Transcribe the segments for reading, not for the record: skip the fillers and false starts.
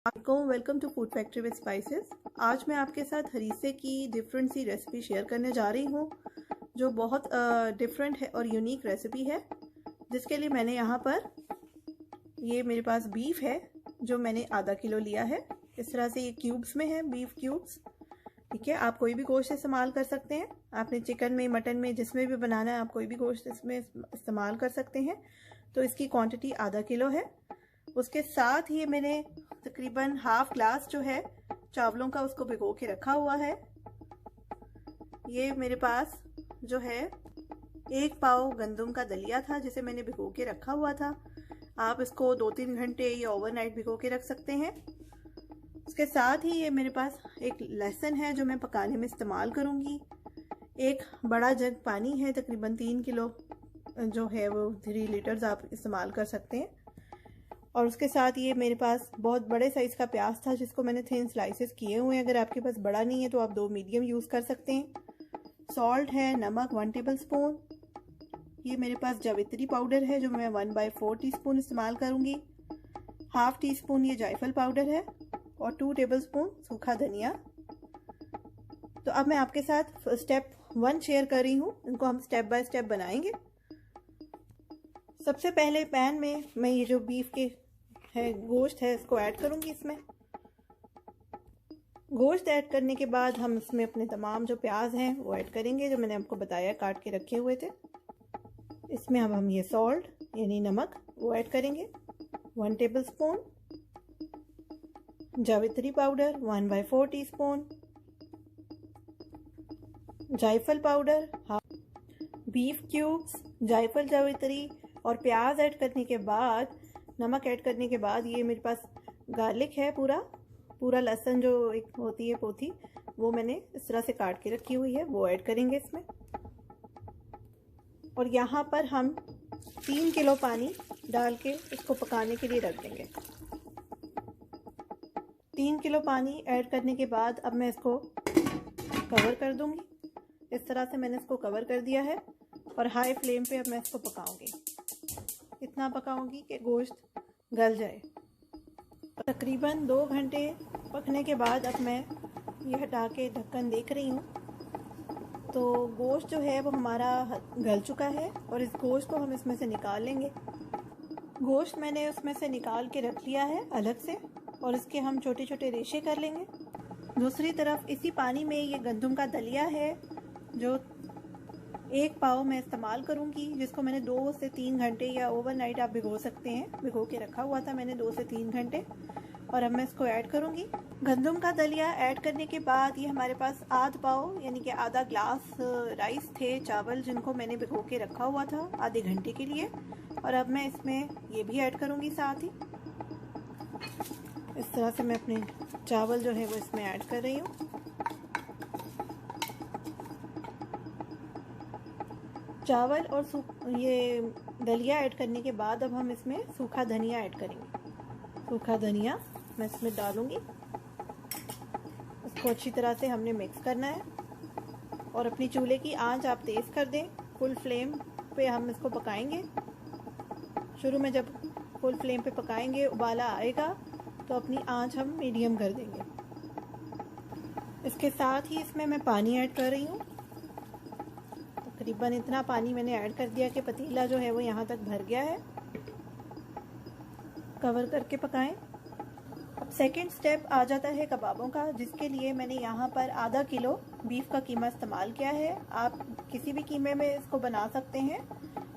Welcome to food factory with spices. आज मैं आपके साथ हरीसे की डिफरेंट सी रेसिपी शेयर करने जा रही हूँ जो बहुत डिफरेंट है और यूनिक रेसिपी है। जिसके लिए मैंने यहाँ पर ये मेरे पास बीफ है जो मैंने आधा किलो लिया है। इस तरह से ये क्यूब्स में है, बीफ क्यूब्स। ठीक है, आप कोई भी गोश्त इस्तेमाल कर सकते हैं। आपने चिकन में, मटन में, जिसमें भी बनाना है आप कोई भी गोश्त इसमें इस्तेमाल कर सकते हैं। तो इसकी क्वांटिटी आधा किलो है। उसके साथ ही मैंने तकरीबन हाफ ग्लास जो है चावलों का उसको भिगो के रखा हुआ है। ये मेरे पास जो है 1 पाव गंदम का दलिया था जिसे मैंने भिगो के रखा हुआ था। आप इसको 2-3 घंटे या ओवरनाइट भिगो के रख सकते हैं। उसके साथ ही ये मेरे पास एक लहसुन है जो मैं पकाने में इस्तेमाल करूँगी। एक बड़ा जग पानी है, तकरीबन 3 किलो जो है वो 3 लीटर्स आप इस्तेमाल कर सकते हैं। और उसके साथ ये मेरे पास बहुत बड़े साइज़ का प्याज था जिसको मैंने थिन स्लाइसेस किए हुए हैं। अगर आपके पास बड़ा नहीं है तो आप 2 मीडियम यूज़ कर सकते हैं। सॉल्ट है, नमक 1 टेबल स्पून। ये मेरे पास जावित्री पाउडर है जो मैं 1/4 टीस्पून इस्तेमाल करूँगी। हाफ टी स्पून ये जायफल पाउडर है और 2 टेबल स्पून सूखा धनिया। तो अब मैं आपके साथ स्टेप 1 शेयर कर रही हूँ, इनको हम स्टेप बाय स्टेप बनाएंगे। सबसे पहले पैन में मैं ये जो बीफ के है गोश्त है इसको ऐड करूँगी। इसमें गोश्त ऐड करने के बाद हम इसमें अपने तमाम जो प्याज हैं वो ऐड करेंगे जो मैंने आपको बताया काट के रखे हुए थे। इसमें अब हम ये सॉल्ट यानी नमक वो ऐड करेंगे 1 टेबल स्पून। जावित्री पाउडर 1/4 टीस्पून। जायफल पाउडर हाफ। बीफ क्यूब्स, जायफल, जावित्री और प्याज ऐड करने के बाद, नमक ऐड करने के बाद ये मेरे पास गार्लिक है, पूरा लहसुन जो एक होती है पोथी वो मैंने इस तरह से काट के रखी हुई है वो ऐड करेंगे इसमें। और यहाँ पर हम 3 किलो पानी डाल के इसको पकाने के लिए रख देंगे। 3 किलो पानी ऐड करने के बाद अब मैं इसको कवर कर दूंगी। इस तरह से मैंने इसको कवर कर दिया है और हाई फ्लेम पे अब मैं इसको पकाऊंगी। इतना पकाऊंगी कि गोश्त गल जाए। तकरीबन 2 घंटे पकने के बाद अब मैं ये हटा के ढक्कन देख रही हूँ तो गोश्त जो है वो हमारा गल चुका है और इस गोश्त को हम इसमें से निकाल लेंगे। गोश्त मैंने उसमें से निकाल के रख लिया है अलग से और इसके हम छोटे छोटे रेशे कर लेंगे। दूसरी तरफ इसी पानी में ये गंदम का दलिया है जो 1 पाव मैं इस्तेमाल करूंगी, जिसको मैंने 2 से 3 घंटे या ओवरनाइट आप भिगो सकते हैं, भिगो के रखा हुआ था मैंने 2 से 3 घंटे। और अब मैं इसको ऐड करूंगी। गंदम का दलिया ऐड करने के बाद ये हमारे पास आध पाव यानी कि आधा ग्लास राइस थे, चावल, जिनको मैंने भिगो के रखा हुआ था आधे घंटे के लिए। और अब मैं इसमें ये भी ऐड करूंगी साथ ही। इस तरह से मैं अपने चावल जो है वो इसमें ऐड कर रही हूँ। चावल और ये दलिया ऐड करने के बाद अब हम इसमें सूखा धनिया ऐड करेंगे। सूखा धनिया मैं इसमें डालूंगी। इसको अच्छी तरह से हमने मिक्स करना है और अपनी चूल्हे की आंच आप तेज़ कर दें। फुल फ्लेम पे हम इसको पकाएंगे। शुरू में जब फुल फ्लेम पे पकाएंगे उबाला आएगा तो अपनी आंच हम मीडियम कर देंगे। इसके साथ ही इसमें मैं पानी ऐड कर रही हूँ। तकरीबन इतना पानी मैंने ऐड कर दिया कि पतीला जो है वो यहाँ तक भर गया है। कवर करके पकाएं। अब सेकंड स्टेप आ जाता है कबाबों का, जिसके लिए मैंने यहाँ पर आधा किलो बीफ का कीमा इस्तेमाल किया है। आप किसी भी कीमे में इसको बना सकते हैं,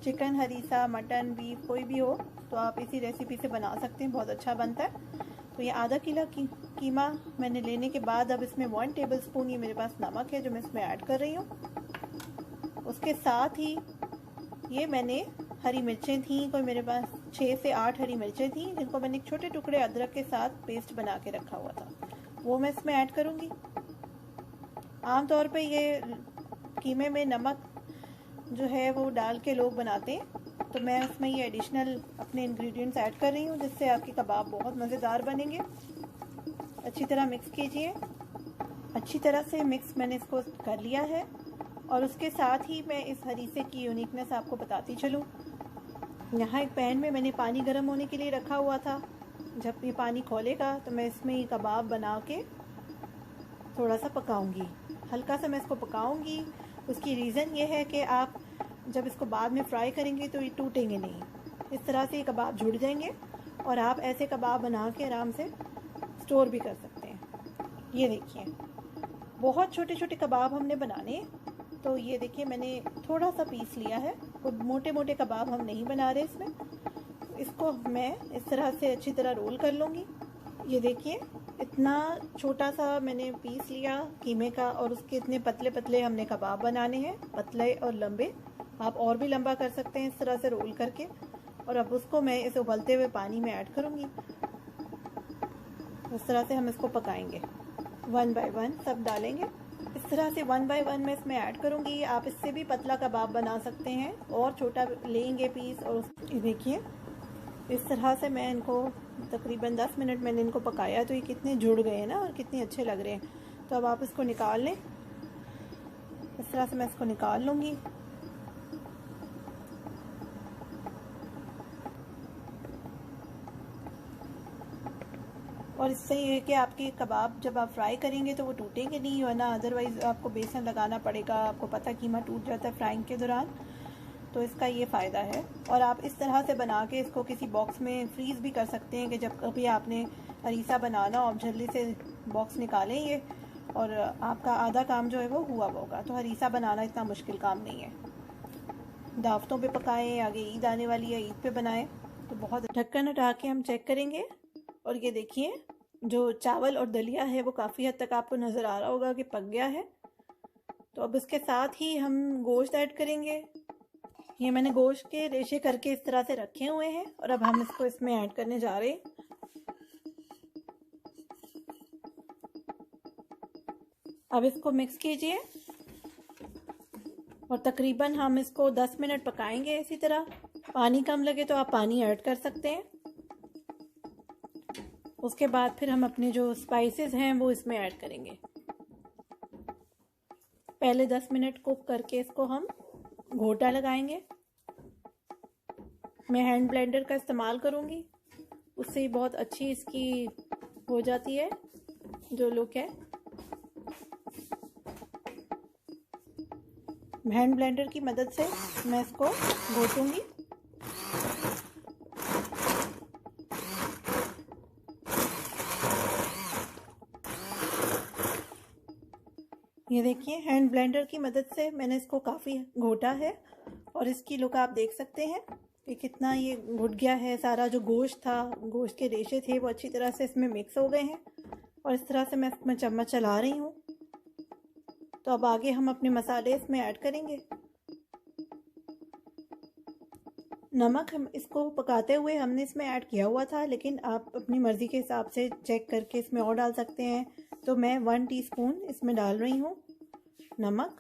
चिकन, हरीसा, मटन, बीफ कोई भी हो तो आप इसी रेसिपी से बना सकते हैं, बहुत अच्छा बनता है। तो ये आधा किलो कीमा मैंने लेने के बाद अब इसमें 1 टेबल स्पून ये मेरे पास नमक है जो मैं इसमें ऐड कर रही हूँ। उसके साथ ही ये मैंने हरी मिर्चें थी, कोई मेरे पास 6 से 8 हरी मिर्चें थी जिनको मैंने छोटे टुकड़े अदरक के साथ पेस्ट बना के रखा हुआ था, वो मैं इसमें ऐड करूँगी। आमतौर पे ये कीमे में नमक जो है वो डाल के लोग बनाते हैं, तो मैं इसमें ये एडिशनल अपने इंग्रेडिएंट्स ऐड कर रही हूँ जिससे आपके कबाब बहुत मज़ेदार बनेंगे। अच्छी तरह मिक्स कीजिए। अच्छी तरह से मिक्स मैंने इसको कर लिया है। और उसके साथ ही मैं इस हरीसे की यूनिकनेस आपको बताती चलूँ। यहाँ एक पैन में मैंने पानी गर्म होने के लिए रखा हुआ था। जब ये पानी खोलेगा तो मैं इसमें ये कबाब बना के थोड़ा सा पकाऊंगी, हल्का सा मैं इसको पकाऊंगी। उसकी रीज़न ये है कि आप जब इसको बाद में फ्राई करेंगे तो ये टूटेंगे नहीं, इस तरह से ये कबाब जुड़ जाएंगे और आप ऐसे कबाब बना के आराम से स्टोर भी कर सकते हैं। ये देखिए बहुत छोटे छोटे कबाब हमने बनाने हैं, तो ये देखिए मैंने थोड़ा सा पीस लिया है, वो मोटे मोटे कबाब हम नहीं बना रहे इसमें। इसको मैं इस तरह से अच्छी तरह रोल कर लूँगी। ये देखिए इतना छोटा सा मैंने पीस लिया कीमे का, और उसके इतने पतले पतले हमने कबाब बनाने हैं, पतले और लंबे। आप और भी लंबा कर सकते हैं इस तरह से रोल करके। और अब उसको मैं इस उबलते हुए पानी में ऐड करूँगी। इस तरह से हम इसको पकाएंगे, 1 बाय 1 सब डालेंगे। इस तरह से 1 बाय 1 मैं इसमें ऐड करूँगी। आप इससे भी पतला कबाब बना सकते हैं और छोटा लेंगे पीस। और देखिए इस तरह से मैं इनको तकरीबन 10 मिनट मैंने इनको पकाया, तो ये कितने जुड़ गए हैं ना और कितने अच्छे लग रहे हैं। तो अब आप इसको निकाल लें, इस तरह से मैं इसको निकाल लूँगी। और इससे ये है कि आपके कबाब जब आप फ्राई करेंगे तो वो टूटेंगे नहीं, वरना अदरवाइज़ आपको बेसन लगाना पड़ेगा। आपको पता कीमा टूट जाता है फ्राइंग के दौरान, तो इसका ये फ़ायदा है। और आप इस तरह से बना के इसको किसी बॉक्स में फ्रीज़ भी कर सकते हैं कि जब कभी आपने हरीसा बनाना हो, जल्दी से बॉक्स निकालें ये, और आपका आधा काम जो है वो हुआ होगा। तो हरीसा बनाना इतना मुश्किल काम नहीं है। दावतों पे पकाएं, आगे ईद आने वाली है, ईद पे बनाएं। तो बहुत ढक्कन हटा के हम चेक करेंगे, और ये देखिए जो चावल और दलिया है वो काफ़ी हद तक आपको नज़र आ रहा होगा कि पक गया है। तो अब इसके साथ ही हम गोश्त ऐड करेंगे। ये मैंने गोश्त के रेशे करके इस तरह से रखे हुए हैं, और अब हम इसको इसमें ऐड करने जा रहे हैं। अब इसको मिक्स कीजिए और तकरीबन हम इसको 10 मिनट पकाएंगे इसी तरह। पानी कम लगे तो आप पानी ऐड कर सकते हैं। उसके बाद फिर हम अपने जो स्पाइसेस हैं वो इसमें ऐड करेंगे। पहले 10 मिनट कुक करके इसको हम घोटा लगाएंगे। मैं हैंड ब्लेंडर का इस्तेमाल करूँगी, उससे ही बहुत अच्छी इसकी हो जाती है जो लुक है। हैंड ब्लेंडर की मदद से मैं इसको घोटूंगी। ये देखिए हैंड ब्लेंडर की मदद से मैंने इसको काफ़ी घोटा है, और इसकी लुक आप देख सकते हैं कि कितना ये घुट गया है। सारा जो गोश्त था, गोश्त के रेशे थे, वो अच्छी तरह से इसमें मिक्स हो गए हैं। और इस तरह से मैं इसमें चम्मच चला रही हूँ। तो अब आगे हम अपने मसाले इसमें ऐड करेंगे। नमक हम इसको पकाते हुए हमने इसमें ऐड किया हुआ था, लेकिन आप अपनी मर्ज़ी के हिसाब से चेक करके इसमें और डाल सकते हैं। तो मैं 1 टीस्पून इसमें डाल रही हूँ नमक।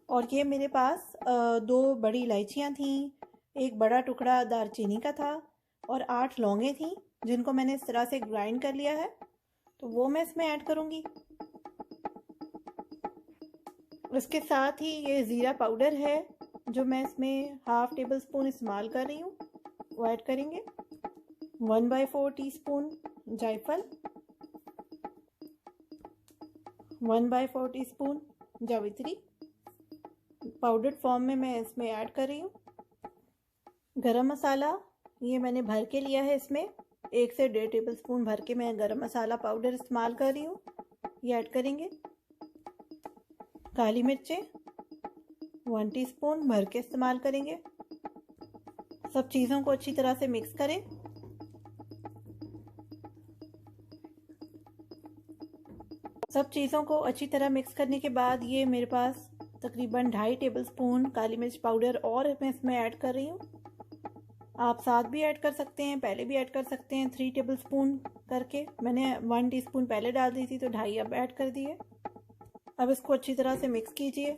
और ये मेरे पास 2 बड़ी इलायचियाँ थीं, एक बड़ा टुकड़ा दालचीनी का था, और 8 लौंगे थीं जिनको मैंने इस तरह से ग्राइंड कर लिया है। तो वो मैं इसमें ऐड करूँगी। उसके साथ ही ये ज़ीरा पाउडर है जो मैं इसमें ½ टेबल स्पून इस्तेमाल कर रही हूँ, वो ऐड करेंगे। 1/4 टीस्पून जायफल, 1/4 टीस्पून जावित्री पाउडर्ड फॉर्म में मैं इसमें ऐड कर रही हूँ। गरम मसाला ये मैंने भर के लिया है, इसमें 1 से 1.5 टेबल स्पून भर के मैं गरम मसाला पाउडर इस्तेमाल कर रही हूँ, ये ऐड करेंगे। काली मिर्चें 1 टीस्पून भर के इस्तेमाल करेंगे। सब चीज़ों को अच्छी तरह से मिक्स करें। सब चीज़ों को अच्छी तरह मिक्स करने के बाद ये मेरे पास तकरीबन 2.5 टेबल स्पून काली मिर्च पाउडर और मैं इसमें ऐड कर रही हूँ। आप साथ भी ऐड कर सकते हैं, पहले भी ऐड कर सकते हैं। 3 टेबल स्पून करके मैंने 1 टीस्पून पहले डाल दी थी, तो 2.5 अब ऐड कर दिए। अब इसको अच्छी तरह से मिक्स कीजिए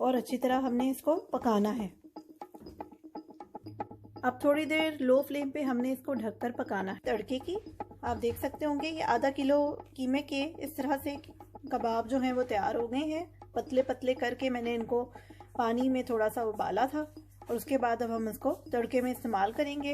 और अच्छी तरह हमने इसको पकाना है। अब थोड़ी देर लो फ्लेम पे हमने इसको ढककर पकाना है। तड़के की आप देख सकते होंगे ये आधा किलो कीमे के इस तरह से कबाब जो हैं वो तैयार हो गए हैं। पतले पतले करके मैंने इनको पानी में थोड़ा सा उबाला था, और उसके बाद अब हम इसको तड़के में इस्तेमाल करेंगे।